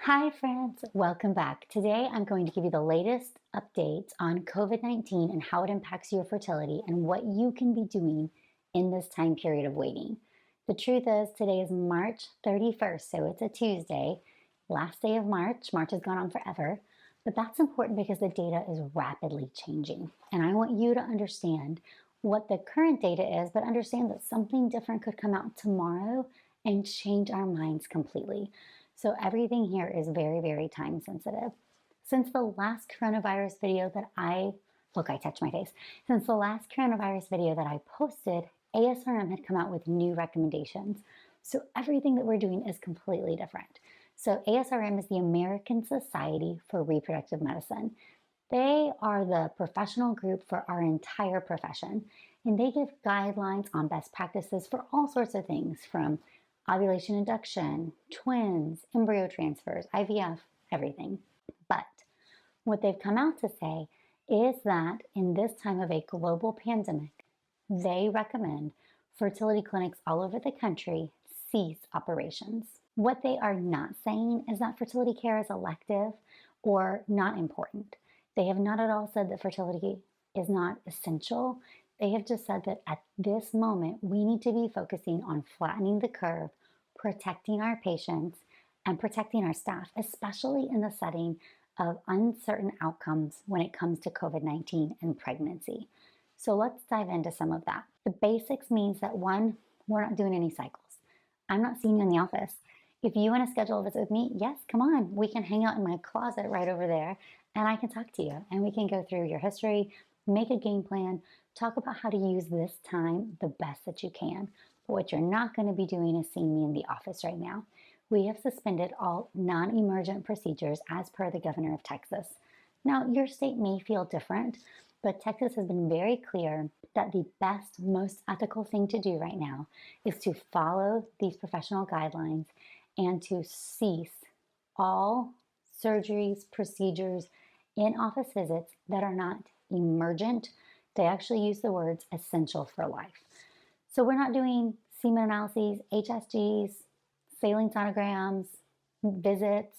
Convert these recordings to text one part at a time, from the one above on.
Hi friends, welcome back. Today I'm going to give you the latest updates on COVID-19 and how it impacts your fertility and what you can be doing in this time period of waiting. The truth is today is March 31st, so it's a Tuesday, last day of March. March has gone on forever, but that's important because the data is rapidly changing. And I want you to understand what the current data is, but understand that something different could come out tomorrow and change our minds completely. So everything here is very, very time sensitive. Since the last coronavirus video that I touched my face. Since the last coronavirus video that I posted, ASRM had come out with new recommendations. So everything that we're doing is completely different. So ASRM is the American Society for Reproductive Medicine. They are the professional group for our entire profession, and they give guidelines on best practices for all sorts of things from ovulation induction, twins, embryo transfers, IVF, everything. But what they've come out to say is that in this time of a global pandemic, they recommend fertility clinics all over the country cease operations. What they are not saying is that fertility care is elective or not important. They have not at all said that fertility is not essential. They have just said that at this moment, we need to be focusing on flattening the curve, protecting our patients, and protecting our staff, especially in the setting of uncertain outcomes when it comes to COVID-19 and pregnancy. So let's dive into some of that. The basics means that one, we're not doing any cycles. I'm not seeing you in the office. If you want to schedule a visit with me, yes, come on. We can hang out in my closet right over there and I can talk to you and we can go through your history, make a game plan, talk about how to use this time the best that you can. But what you're not going to be doing is seeing me in the office right now. We have suspended all non-emergent procedures as per the governor of Texas. Now, your state may feel different, but Texas has been very clear that the best, most ethical thing to do right now is to follow these professional guidelines and to cease all surgeries, procedures, in-office visits that are not emergent. They actually use the words essential for life. So we're not doing semen analyses, HSGs, saline sonograms, visits,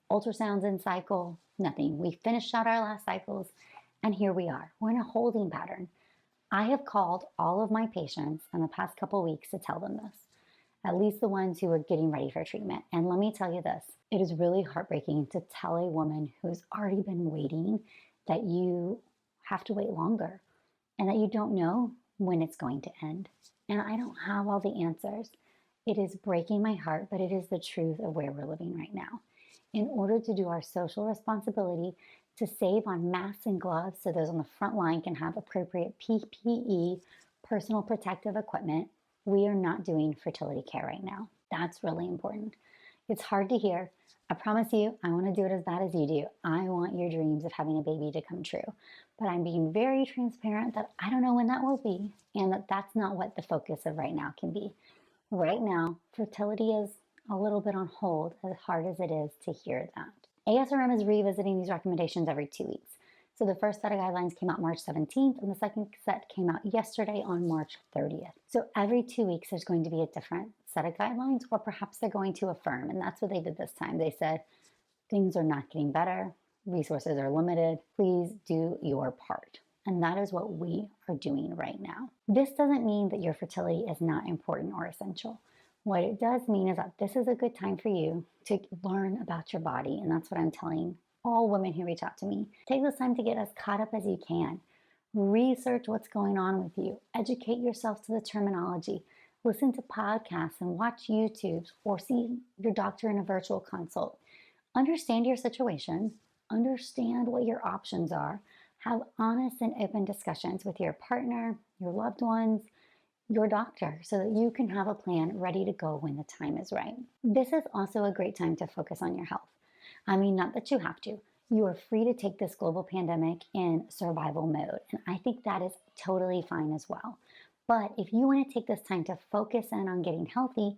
ultrasounds in cycle, nothing. We finished out our last cycles and here we are. We're in a holding pattern. I have called all of my patients in the past couple of weeks to tell them this, at least the ones who are getting ready for treatment. And let me tell you this, it is really heartbreaking to tell a woman who's already been waiting that you have to wait longer and that you don't know when it's going to end. And I don't have all the answers. It is breaking my heart, but it is the truth of where we're living right now. In order to do our social responsibility to save on masks and gloves so those on the front line can have appropriate PPE, personal protective equipment, we are not doing fertility care right now. That's really important. It's hard to hear. I promise you, I want to do it as bad as you do. I want your dreams of having a baby to come true. But I'm being very transparent that I don't know when that will be and that that's not what the focus of right now can be. Right now, fertility is a little bit on hold, as hard as it is to hear that. ASRM is revisiting these recommendations every 2 weeks. So the first set of guidelines came out March 17th and the second set came out yesterday on March 30th. So every 2 weeks there's going to be a different set of guidelines, or perhaps they're going to affirm, and that's what they did this time. They said, things are not getting better, resources are limited, please do your part. And that is what we are doing right now. This doesn't mean that your fertility is not important or essential. What it does mean is that this is a good time for you to learn about your body, and that's what I'm telling all women who reach out to me. Take this time to get as caught up as you can. Research what's going on with you. Educate yourself to the terminology. Listen to podcasts and watch YouTubes or see your doctor in a virtual consult. Understand your situation. Understand what your options are. Have honest and open discussions with your partner, your loved ones, your doctor, so that you can have a plan ready to go when the time is right. This is also a great time to focus on your health. I mean, not that you have to. You are free to take this global pandemic in survival mode, and I think that is totally fine as well. But if you want to take this time to focus in on getting healthy,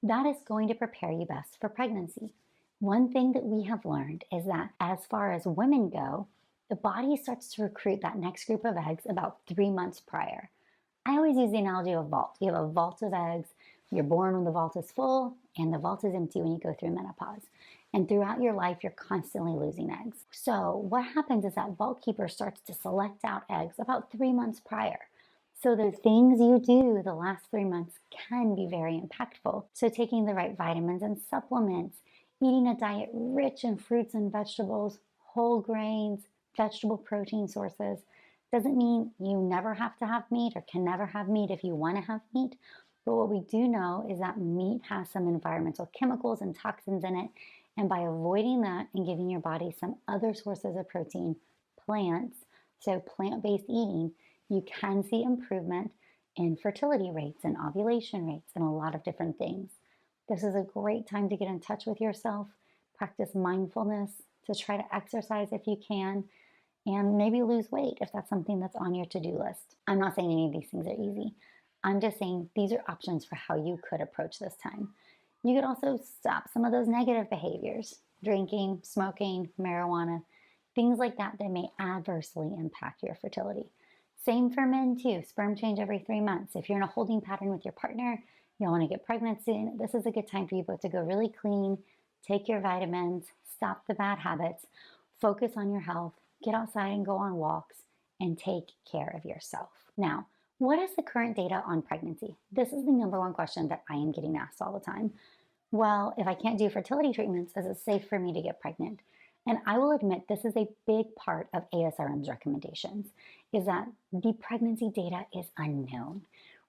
that is going to prepare you best for pregnancy. One thing that we have learned is that as far as women go, the body starts to recruit that next group of eggs about 3 months prior. I always use the analogy of a vault. You have a vault of eggs You're born when the vault is full and the vault is empty when you go through menopause. And throughout your life, you're constantly losing eggs. So what happens is that vault keeper starts to select out eggs about 3 months prior. So the things you do the last 3 months can be very impactful. So taking the right vitamins and supplements, eating a diet rich in fruits and vegetables, whole grains, vegetable protein sources, doesn't mean you never have to have meat or can never have meat if you want to have meat. But what we do know is that meat has some environmental chemicals and toxins in it. And by avoiding that and giving your body some other sources of protein, plants, so plant-based eating, you can see improvement in fertility rates and ovulation rates and a lot of different things. This is a great time to get in touch with yourself, practice mindfulness, to try to exercise if you can, and maybe lose weight if that's something that's on your to-do list. I'm not saying any of these things are easy. I'm just saying these are options for how you could approach this time. You could also stop some of those negative behaviors, drinking, smoking, marijuana, things like that that may adversely impact your fertility. Same for men too, sperm change every 3 months. If you're in a holding pattern with your partner, you don't want to get pregnant soon, this is a good time for you both to go really clean, take your vitamins, stop the bad habits, focus on your health, get outside and go on walks, and take care of yourself. Now, what is the current data on pregnancy? This is the number one question that I am getting asked all the time. Well, if I can't do fertility treatments, is it safe for me to get pregnant? And I will admit this is a big part of ASRM's recommendations, is that the pregnancy data is unknown.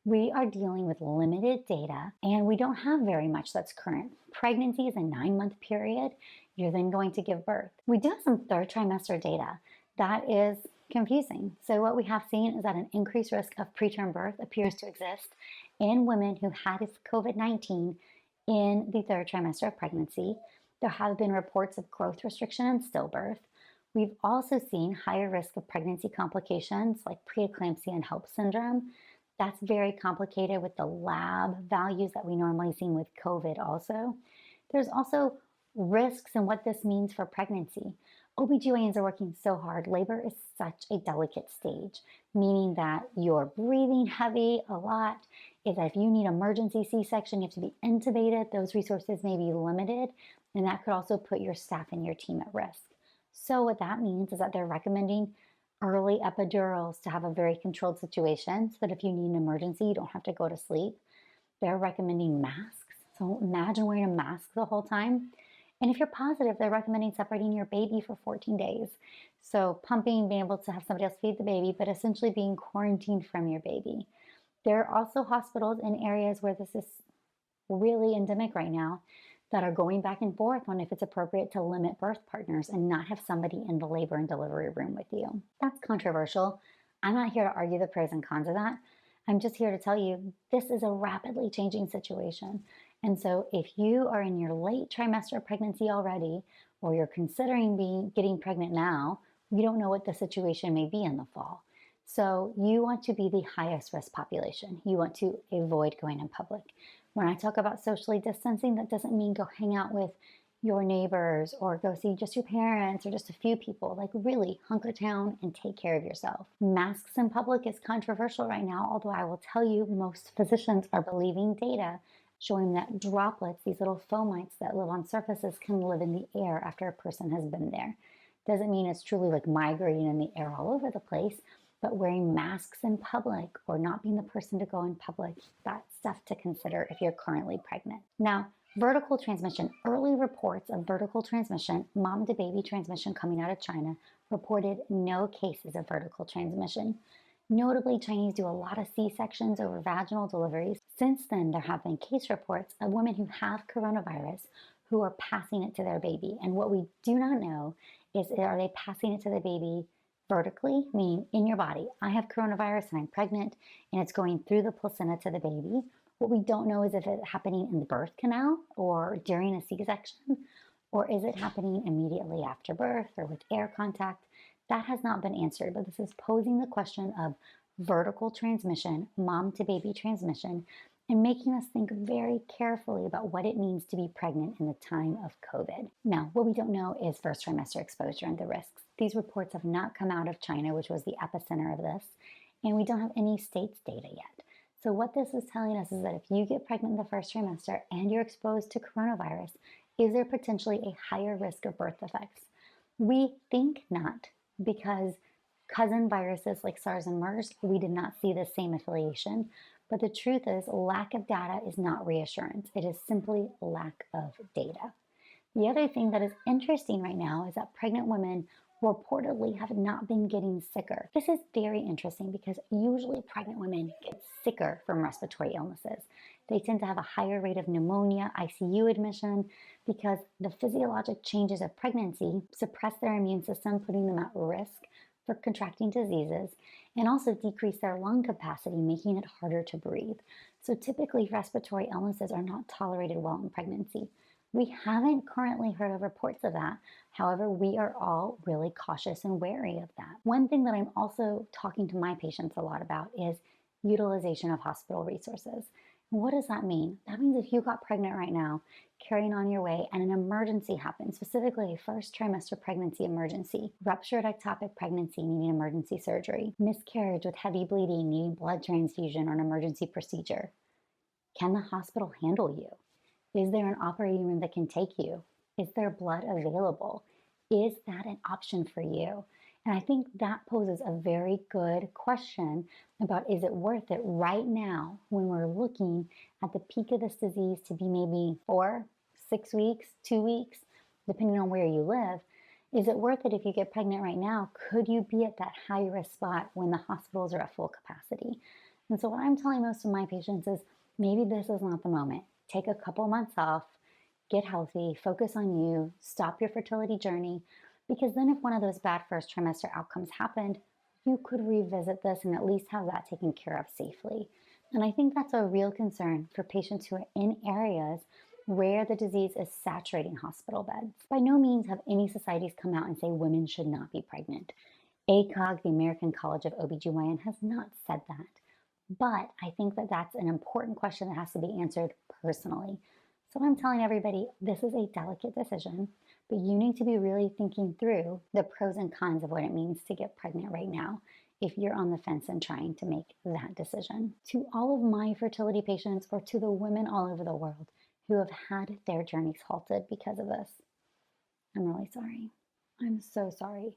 We are dealing with limited data and we don't have very much that's current. Pregnancy is a 9-month period. You're then going to give birth. We do have some third trimester data that is confusing. So what we have seen is that an increased risk of preterm birth appears to exist in women who had COVID-19 in the third trimester of pregnancy. There have been reports of growth restriction and stillbirth. We've also seen higher risk of pregnancy complications like preeclampsia and HELLP syndrome. That's very complicated with the lab values that we normally see with COVID also. There's also risks and what this means for pregnancy. OBGYNs are working so hard. Labor is such a delicate stage, meaning that you're breathing heavy a lot. If you need emergency C-section, you have to be intubated. Those resources may be limited, and that could also put your staff and your team at risk. So what that means is that they're recommending early epidurals to have a very controlled situation so that if you need an emergency, you don't have to go to sleep. They're recommending masks. So imagine wearing a mask the whole time. And if you're positive, they're recommending separating your baby for 14 days. So pumping, being able to have somebody else feed the baby, but essentially being quarantined from your baby. There are also hospitals in areas where this is really endemic right now that are going back and forth on if it's appropriate to limit birth partners and not have somebody in the labor and delivery room with you. That's controversial. I'm not here to argue the pros and cons of that. I'm just here to tell you this is a rapidly changing situation. And so if you are in your late trimester of pregnancy already, or you're considering getting pregnant now, we don't know what the situation may be in the fall. So you want to be the highest risk population. You want to avoid going in public. When I talk about socially distancing, that doesn't mean go hang out with your neighbors or go see just your parents or just a few people. Like really hunker down and take care of yourself. Masks in public is controversial right now, although I will tell you most physicians are believing data showing that droplets, these little fomites that live on surfaces, can live in the air after a person has been there. Doesn't mean it's truly like migrating in the air all over the place, but wearing masks in public or not being the person to go in public, that's stuff to consider if you're currently pregnant. Now, vertical transmission. Early reports of vertical transmission, mom-to-baby transmission coming out of China, reported no cases of vertical transmission. Notably, Chinese do a lot of C-sections over vaginal deliveries. Since then, there have been case reports of women who have coronavirus who are passing it to their baby. And what we do not know is, are they passing it to the baby vertically, meaning in your body? I have coronavirus and I'm pregnant and it's going through the placenta to the baby. What we don't know is if it's happening in the birth canal or during a C-section, or is it happening immediately after birth or with air contact? That has not been answered, but this is posing the question of vertical transmission, mom-to-baby transmission, and making us think very carefully about what it means to be pregnant in the time of COVID. Now, what we don't know is first trimester exposure and the risks. These reports have not come out of China, which was the epicenter of this, and we don't have any states data yet. So what this is telling us is that if you get pregnant in the first trimester and you're exposed to coronavirus, is there potentially a higher risk of birth defects? We think not, because cousin viruses like SARS and MERS, we did not see the same affiliation. But the truth is, lack of data is not reassurance. It is simply lack of data. The other thing that is interesting right now is that pregnant women reportedly have not been getting sicker. This is very interesting because usually pregnant women get sicker from respiratory illnesses. They tend to have a higher rate of pneumonia, ICU admission, because the physiologic changes of pregnancy suppress their immune system, putting them at risk for contracting diseases, and also decrease their lung capacity, making it harder to breathe. So typically respiratory illnesses are not tolerated well in pregnancy. We haven't currently heard of reports of that. However, we are all really cautious and wary of that. One thing that I'm also talking to my patients a lot about is utilization of hospital resources. What does that mean? That means if you got pregnant right now, carrying on your way, and an emergency happens, specifically a first trimester pregnancy emergency, ruptured ectopic pregnancy needing emergency surgery, miscarriage with heavy bleeding needing blood transfusion or an emergency procedure, can the hospital handle you? Is there an operating room that can take you? Is there blood available? Is that an option for you? And I think that poses a very good question about, is it worth it right now when we're looking at the peak of this disease to be maybe 4, 6 weeks, 2 weeks, depending on where you live? Is it worth it if you get pregnant right now? Could you be at that high risk spot when the hospitals are at full capacity? And so what I'm telling most of my patients is, maybe this is not the moment. Take a couple months off, get healthy, focus on you, stop your fertility journey, because then if one of those bad first trimester outcomes happened, you could revisit this and at least have that taken care of safely. And I think that's a real concern for patients who are in areas where the disease is saturating hospital beds. By no means have any societies come out and say women should not be pregnant. ACOG, the American College of OBGYN, has not said that. But I think that that's an important question that has to be answered personally. So I'm telling everybody, this is a delicate decision, but you need to be really thinking through the pros and cons of what it means to get pregnant right now if you're on the fence and trying to make that decision. To all of my fertility patients, or to the women all over the world who have had their journeys halted because of this, I'm really sorry. I'm so sorry.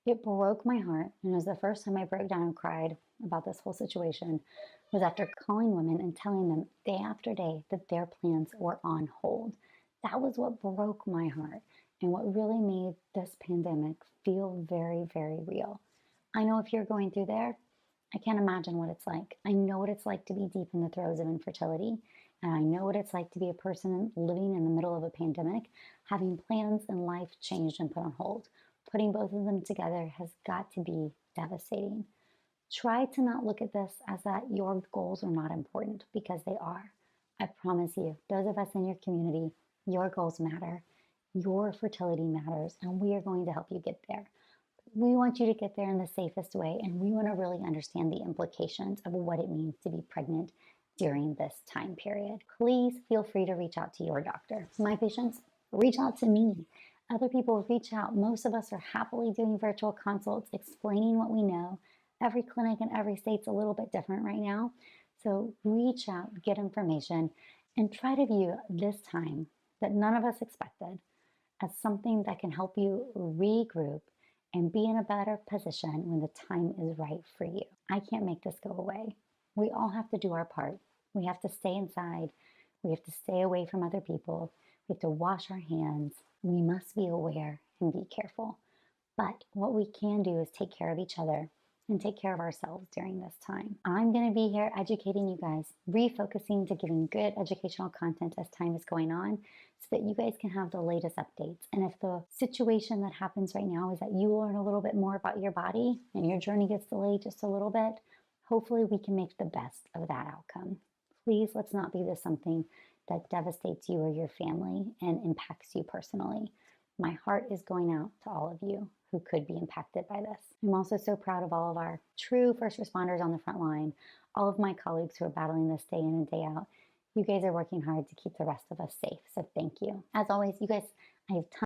It broke my heart, and it was the first time I broke down and cried about this whole situation was after calling women and telling them day after day that their plans were on hold. That was what broke my heart and what really made this pandemic feel very, very real. I know if you're going through there, I can't imagine what it's like. I know what it's like to be deep in the throes of infertility, and I know what it's like to be a person living in the middle of a pandemic, having plans in life changed and put on hold. Putting both of them together has got to be devastating. Try to not look at this as that your goals are not important, because they are. I promise you, those of us in your community, your goals matter, your fertility matters, and we are going to help you get there. We want you to get there in the safest way, and we want to really understand the implications of what it means to be pregnant during this time period. Please feel free to reach out to your doctor. My patients, reach out to me. Other people reach out. Most of us are happily doing virtual consults, explaining what we know. Every clinic in every state's a little bit different right now. So reach out, get information, and try to view this time that none of us expected as something that can help you regroup and be in a better position when the time is right for you. I can't make this go away. We all have to do our part. We have to stay inside. We have to stay away from other people. We have to wash our hands. We must be aware and be careful. But what we can do is take care of each other and take care of ourselves during this time. I'm going to be here educating you guys, refocusing to giving good educational content as time is going on so that you guys can have the latest updates. And if the situation that happens right now is that you learn a little bit more about your body and your journey gets delayed just a little bit, hopefully we can make the best of that outcome. Please, let's not be this something that devastates you or your family and impacts you personally. My heart is going out to all of you who could be impacted by this. I'm also so proud of all of our true first responders on the front line, all of my colleagues who are battling this day in and day out. You guys are working hard to keep the rest of us safe, so thank you. As always, you guys, I have tons